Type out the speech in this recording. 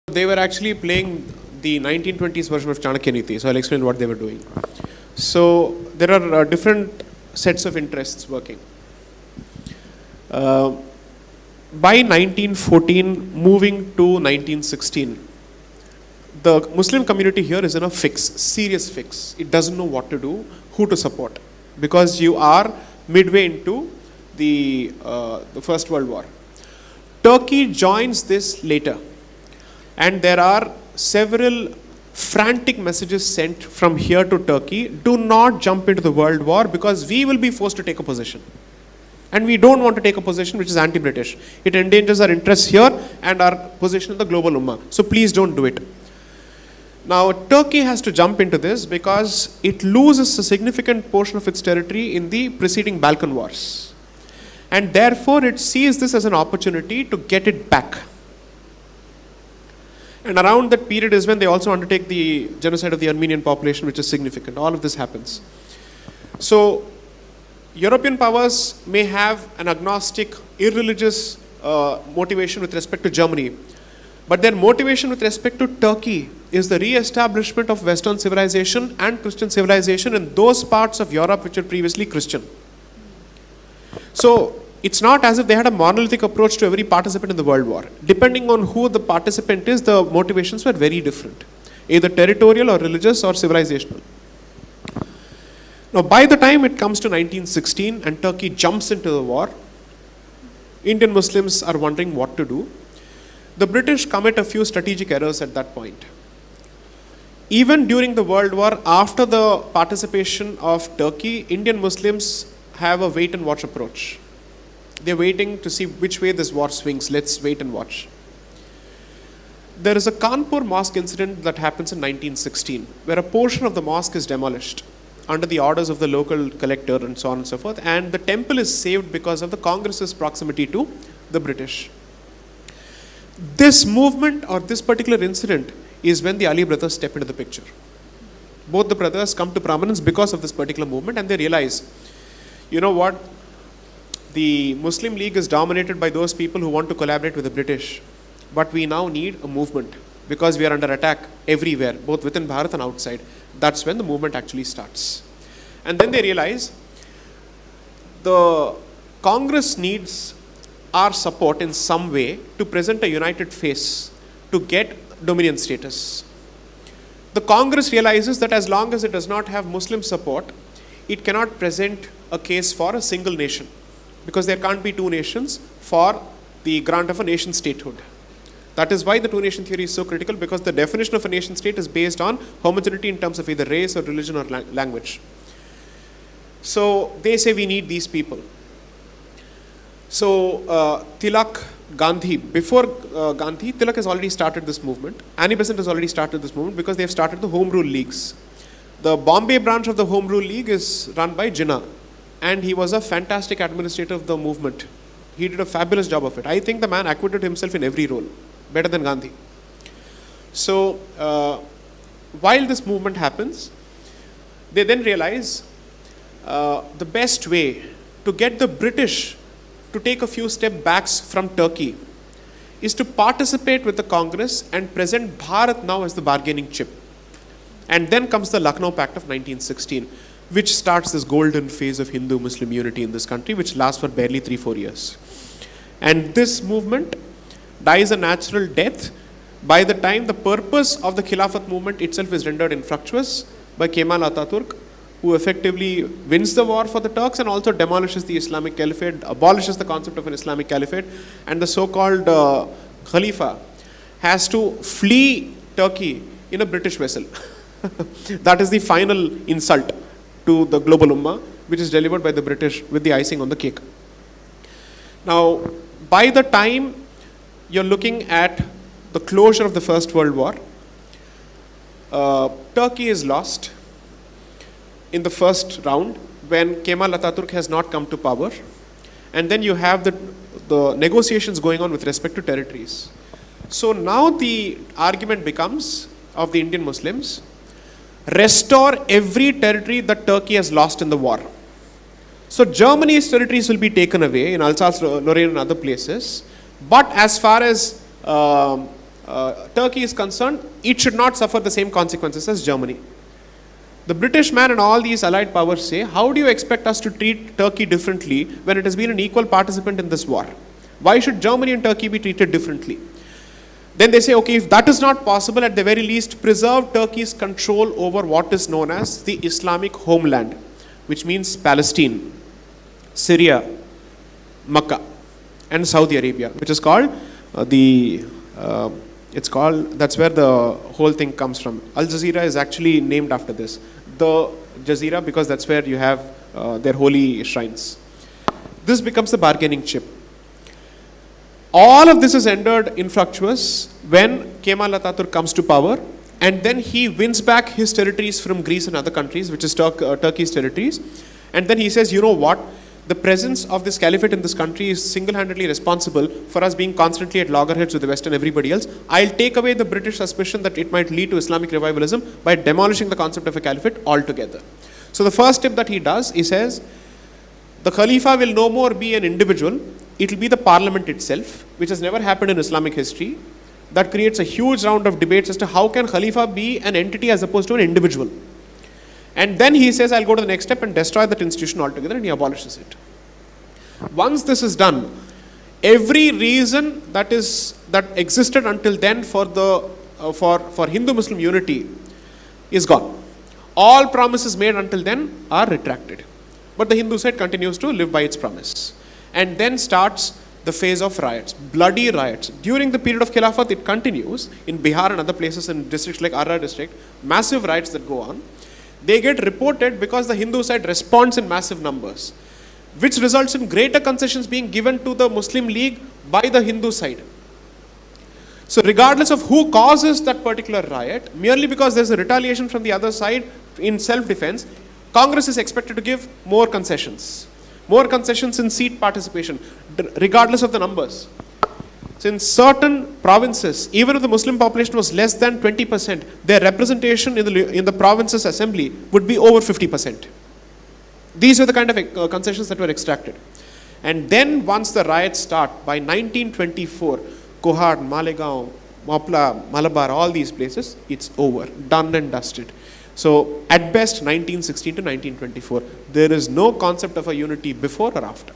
They were actually playing the 1920s version of Chanakya Niti, so I'll explain what they were doing. So there are different sets of interests working. By 1914, moving to 1916, the Muslim community here is in a fix, serious fix. It doesn't know what to do, who to support, because you are midway into the First World War. Turkey joins this later, and there are several frantic messages sent from here to Turkey. Do not jump into the World War because we will be forced to take a position. And we don't want to take a position which is anti-British. It endangers our interests here and our position in the global ummah. So please don't do it. Now, Turkey has to jump into this because it loses a significant portion of its territory in the preceding Balkan Wars. And therefore, it sees this as an opportunity to get it back. And around that period is when they also undertake the genocide of the Armenian population, which is significant. All of this happens. So, European powers may have an agnostic, irreligious motivation with respect to Germany. But their motivation with respect to Turkey is the re-establishment of Western civilization and Christian civilization in those parts of Europe which were previously Christian. So, it's not as if they had a monolithic approach to every participant in the World War. Depending on who the participant is, the motivations were very different, either territorial or religious or civilizational. Now, by the time it comes to 1916 and Turkey jumps into the war, Indian Muslims are wondering what to do. The British commit a few strategic errors at that point. Even during the World War, after the participation of Turkey, Indian Muslims have a wait and watch approach. They're waiting to see which way this war swings. Let's wait and watch. There is a Kanpur mosque incident that happens in 1916, where a portion of the mosque is demolished under the orders of the local collector and so on and so forth, and the temple is saved because of the Congress's proximity to the British. This movement or this particular incident is when the Ali brothers step into the picture. Both the brothers come to prominence because of this particular movement, and they realize, you know what, the Muslim League is dominated by those people who want to collaborate with the British, but we now need a movement because we are under attack everywhere, both within Bharat and outside. That's when the movement actually starts. And then they realize the Congress needs our support in some way to present a united face to get dominion status. The Congress realizes that as long as it does not have Muslim support, it cannot present a case for a single nation, because there can't be two nations for the grant of a nation statehood. That is why the two-nation theory is so critical, because the definition of a nation state is based on homogeneity in terms of either race or religion or language. So they say we need these people. So Tilak, Gandhi, before Gandhi, Tilak has already started this movement. Annie Besant has already started this movement because they have started the Home Rule Leagues. The Bombay branch of the Home Rule League is run by Jinnah, and he was a fantastic administrator of the movement. He did a fabulous job of it. I think the man acquitted himself in every role, better than Gandhi. So while this movement happens, they then realize the best way to get the British to take a few steps back from Turkey is to participate with the Congress and present Bharat now as the bargaining chip. And then comes the Lucknow Pact of 1916, which starts this golden phase of Hindu-Muslim unity in this country, which lasts for barely 3-4 years. And this movement dies a natural death by the time the purpose of the Khilafat movement itself is rendered infructuous by Kemal Ataturk, who effectively wins the war for the Turks and also demolishes the Islamic Caliphate, abolishes the concept of an Islamic Caliphate, and the so-called Khalifa has to flee Turkey in a British vessel. That is the final insult to the global ummah, which is delivered by the British with the icing on the cake. Now, by the time you're looking at the closure of the First World War, Turkey is lost in the first round when Kemal Ataturk has not come to power. And then you have the negotiations going on with respect to territories. So now the argument becomes of the Indian Muslims, restore every territory that Turkey has lost in the war. So Germany's territories will be taken away in Alsace, Lorraine and other places. But as far as Turkey is concerned, it should not suffer the same consequences as Germany. The British man and all these allied powers say, how do you expect us to treat Turkey differently when it has been an equal participant in this war? Why should Germany and Turkey be treated differently? Then they say, okay, if that is not possible, at the very least, preserve Turkey's control over what is known as the Islamic homeland, which means Palestine, Syria, Makkah, and Saudi Arabia, which is called that's where the whole thing comes from. Al Jazeera is actually named after this. The Jazeera, because that's where you have their holy shrines. This becomes the bargaining chip. All of this is rendered infructuous when Kemal Atatürk comes to power, and then he wins back his territories from Greece and other countries, which is Turkey's territories. And then he says, you know what? The presence of this caliphate in this country is single-handedly responsible for us being constantly at loggerheads with the West and everybody else. I'll take away the British suspicion that it might lead to Islamic revivalism by demolishing the concept of a caliphate altogether. So the first step that he does, he says, the Khalifa will no more be an individual, it will be the parliament itself, which has never happened in Islamic history. That creates a huge round of debates as to how can Khalifa be an entity as opposed to an individual. And then he says, I'll go to the next step and destroy that institution altogether, and he abolishes it. Once this is done, every reason that existed until then for Hindu-Muslim unity is gone. All promises made until then are retracted. But the Hindu side continues to live by its promise. And then starts the phase of riots, bloody riots. During the period of Khilafat, it continues in Bihar and other places in districts like Arra district, massive riots that go on. They get reported because the Hindu side responds in massive numbers, which results in greater concessions being given to the Muslim League by the Hindu side. So regardless of who causes that particular riot, merely because there's a retaliation from the other side in self-defense, Congress is expected to give more concessions in seat participation, regardless of the numbers. So in certain provinces, even if the Muslim population was less than 20%, their representation in the province's assembly would be over 50%. These were the kind of concessions that were extracted. And then once the riots start, by 1924, Kohad, Malegaon, Mapla, Malabar, all these places, it's over, done and dusted. So at best 1916 to 1924, there is no concept of a unity before or after.